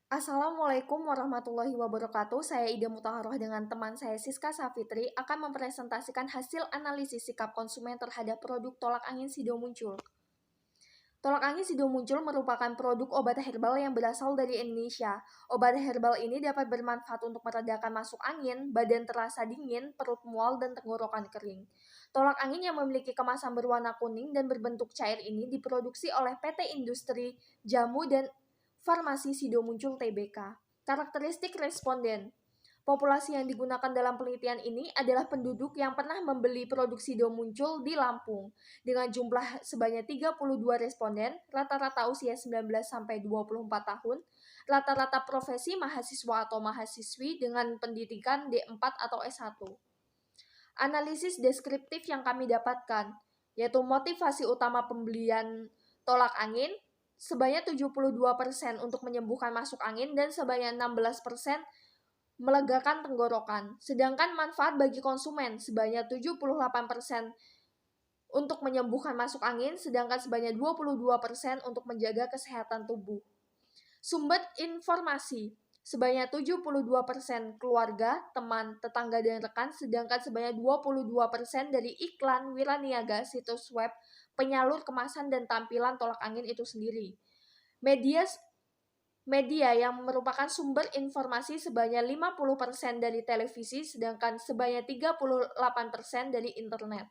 Assalamualaikum warahmatullahi wabarakatuh. Saya Ida Mutaharoh dengan teman saya Siska Safitri akan mempresentasikan hasil analisis sikap konsumen terhadap produk tolak angin Sido Muncul. Tolak angin Sido Muncul merupakan produk obat herbal yang berasal dari Indonesia. Obat herbal ini dapat bermanfaat untuk meredakan masuk angin, badan terasa dingin, perut mual, dan tenggorokan kering. Tolak angin yang memiliki kemasan berwarna kuning dan berbentuk cair ini diproduksi oleh PT Industri Jamu dan Farmasi Sido Muncul Tbk. Karakteristik responden. Populasi yang digunakan dalam penelitian ini adalah penduduk yang pernah membeli produk Sido Muncul di Lampung. Dengan jumlah sebanyak 32 responden, rata-rata usia 19-24 tahun, rata-rata profesi mahasiswa atau mahasiswi dengan pendidikan D4 atau S1. Analisis deskriptif yang kami dapatkan, yaitu motivasi utama pembelian tolak angin, sebanyak 72% untuk menyembuhkan masuk angin dan sebanyak 16% melegakan tenggorokan. Sedangkan manfaat bagi konsumen sebanyak 78% untuk menyembuhkan masuk angin, sedangkan sebanyak 22% untuk menjaga kesehatan tubuh. Sumber informasi sebanyak 72% keluarga, teman, tetangga, dan rekan, sedangkan sebanyak 22% dari iklan wiraniaga situs web penyalur kemasan dan tampilan tolak angin itu sendiri. Media yang merupakan sumber informasi sebanyak 50% dari televisi, sedangkan sebanyak 38% dari internet.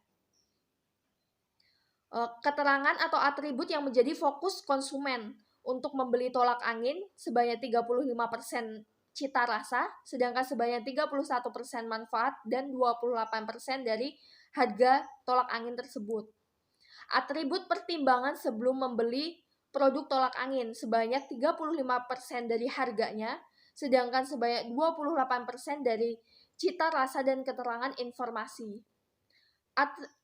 Keterangan atau atribut yang menjadi fokus konsumen untuk membeli tolak angin sebanyak 35% cita rasa, sedangkan sebanyak 31% manfaat dan 28% dari harga tolak angin tersebut. Atribut pertimbangan sebelum membeli produk tolak angin sebanyak 35% dari harganya, sedangkan sebanyak 28% dari cita rasa dan keterangan informasi.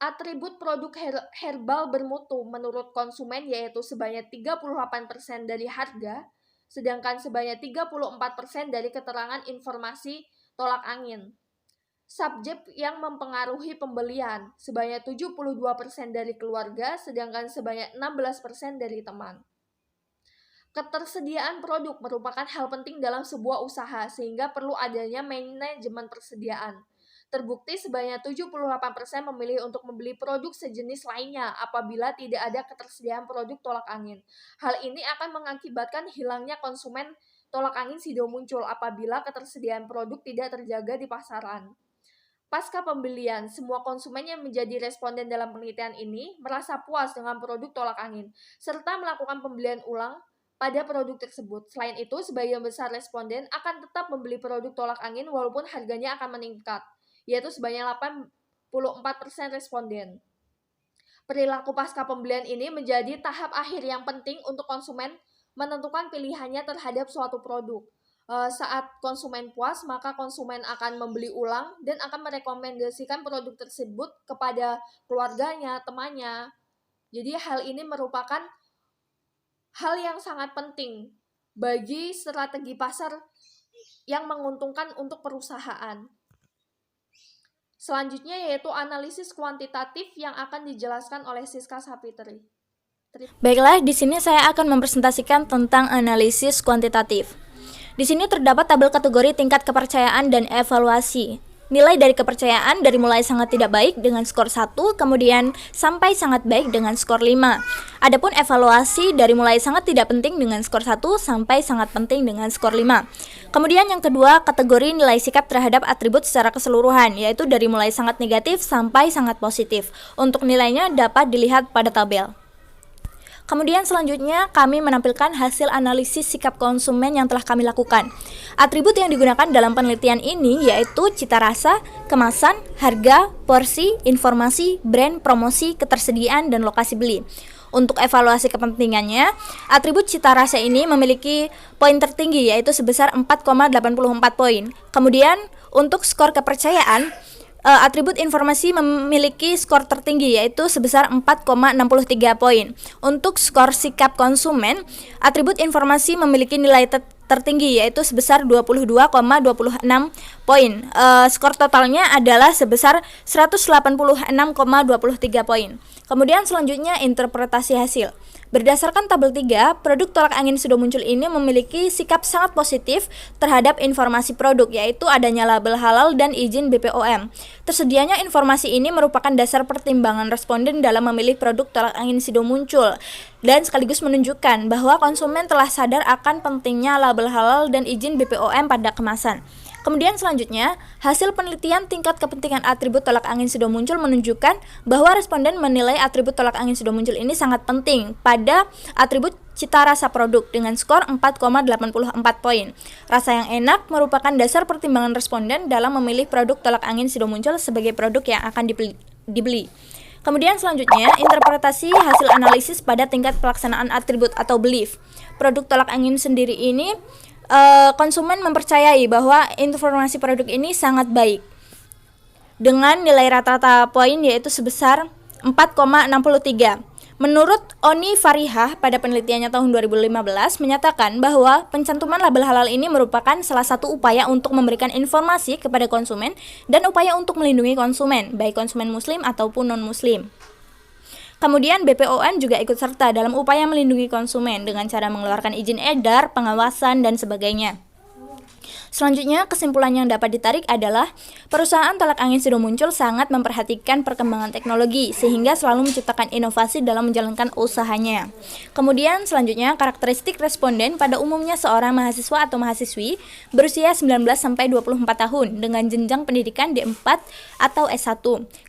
Atribut produk herbal bermutu menurut konsumen yaitu sebanyak 38% dari harga, sedangkan sebanyak 34% dari keterangan informasi tolak angin. Subjek yang mempengaruhi pembelian sebanyak 72% dari keluarga, sedangkan sebanyak 16% dari teman. Ketersediaan produk merupakan hal penting dalam sebuah usaha sehingga perlu adanya manajemen persediaan. Terbukti sebanyak 78% memilih untuk membeli produk sejenis lainnya apabila tidak ada ketersediaan produk tolak angin. Hal ini akan mengakibatkan hilangnya konsumen tolak angin Sido Muncul apabila ketersediaan produk tidak terjaga di pasaran. Pasca pembelian, semua konsumen yang menjadi responden dalam penelitian ini merasa puas dengan produk tolak angin, serta melakukan pembelian ulang pada produk tersebut. Selain itu, sebagian besar responden akan tetap membeli produk tolak angin walaupun harganya akan meningkat, yaitu sebanyak 84% responden. Perilaku pasca pembelian ini menjadi tahap akhir yang penting untuk konsumen menentukan pilihannya terhadap suatu produk. Saat konsumen puas, maka konsumen akan membeli ulang dan akan merekomendasikan produk tersebut kepada keluarganya, temannya. Jadi hal ini merupakan hal yang sangat penting bagi strategi pasar yang menguntungkan untuk perusahaan. Selanjutnya yaitu analisis kuantitatif yang akan dijelaskan oleh Siska Safitri. Baiklah, di sini saya akan mempresentasikan tentang analisis kuantitatif. Di sini terdapat tabel kategori tingkat kepercayaan dan evaluasi. Nilai dari kepercayaan dari mulai sangat tidak baik dengan skor 1, kemudian sampai sangat baik dengan skor 5. Adapun evaluasi dari mulai sangat tidak penting dengan skor 1 sampai sangat penting dengan skor 5. Kemudian yang kedua, kategori nilai sikap terhadap atribut secara keseluruhan, yaitu dari mulai sangat negatif sampai sangat positif. Untuk nilainya dapat dilihat pada tabel. Kemudian selanjutnya kami menampilkan hasil analisis sikap konsumen yang telah kami lakukan. Atribut yang digunakan dalam penelitian ini yaitu cita rasa, kemasan, harga, porsi, informasi, brand, promosi, ketersediaan, dan lokasi beli. Untuk evaluasi kepentingannya, atribut cita rasa ini memiliki poin tertinggi yaitu sebesar 4,84 poin. Kemudian untuk skor kepercayaan, atribut informasi memiliki skor tertinggi yaitu sebesar 4,63 poin. Untuk skor sikap konsumen, atribut informasi memiliki nilai tertinggi yaitu sebesar 22,26 poin. Skor totalnya adalah sebesar 186,23 poin. Kemudian selanjutnya interpretasi hasil. Berdasarkan tabel 3, produk tolak angin Sido Muncul ini memiliki sikap sangat positif terhadap informasi produk, yaitu adanya label halal dan izin BPOM. Tersedianya informasi ini merupakan dasar pertimbangan responden dalam memilih produk tolak angin Sido Muncul dan sekaligus menunjukkan bahwa konsumen telah sadar akan pentingnya label halal dan izin BPOM pada kemasan. Kemudian selanjutnya, hasil penelitian tingkat kepentingan atribut tolak angin Sido Muncul menunjukkan bahwa responden menilai atribut tolak angin Sido Muncul ini sangat penting pada atribut cita rasa produk dengan skor 4,84 poin. Rasa yang enak merupakan dasar pertimbangan responden dalam memilih produk tolak angin Sido Muncul sebagai produk yang akan dibeli. Kemudian selanjutnya, interpretasi hasil analisis pada tingkat pelaksanaan atribut atau belief. Produk tolak angin sendiri ini konsumen mempercayai bahwa informasi produk ini sangat baik dengan nilai rata-rata poin yaitu sebesar 4,63. Menurut Oni Farihah pada penelitiannya tahun 2015 menyatakan bahwa pencantuman label halal ini merupakan salah satu upaya untuk memberikan informasi kepada konsumen dan upaya untuk melindungi konsumen, baik konsumen muslim ataupun non-muslim. Kemudian BPOM juga ikut serta dalam upaya melindungi konsumen dengan cara mengeluarkan izin edar, pengawasan, dan sebagainya. Selanjutnya, kesimpulan yang dapat ditarik adalah perusahaan tolak angin Sido Muncul sangat memperhatikan perkembangan teknologi sehingga selalu menciptakan inovasi dalam menjalankan usahanya. Kemudian selanjutnya, karakteristik responden pada umumnya seorang mahasiswa atau mahasiswi berusia 19 sampai 24 tahun dengan jenjang pendidikan D4 atau S1.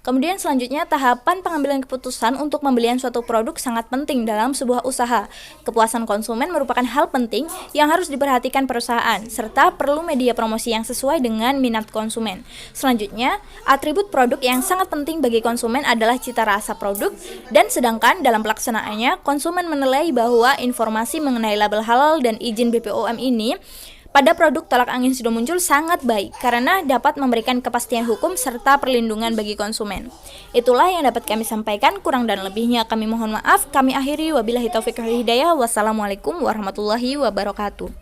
Kemudian selanjutnya, tahapan pengambilan keputusan untuk pembelian suatu produk sangat penting dalam sebuah usaha. Kepuasan konsumen merupakan hal penting yang harus diperhatikan perusahaan serta perlu media promosi yang sesuai dengan minat konsumen. Selanjutnya, atribut produk yang sangat penting bagi konsumen adalah cita rasa produk dan sedangkan dalam pelaksanaannya, konsumen menilai bahwa informasi mengenai label halal dan izin BPOM ini pada produk tolak angin Sido Muncul sangat baik karena dapat memberikan kepastian hukum serta perlindungan bagi konsumen. Itulah yang dapat kami sampaikan, kurang dan lebihnya kami mohon maaf. Kami akhiri, wabillahi taufiq wal hidayah. Wassalamualaikum warahmatullahi wabarakatuh.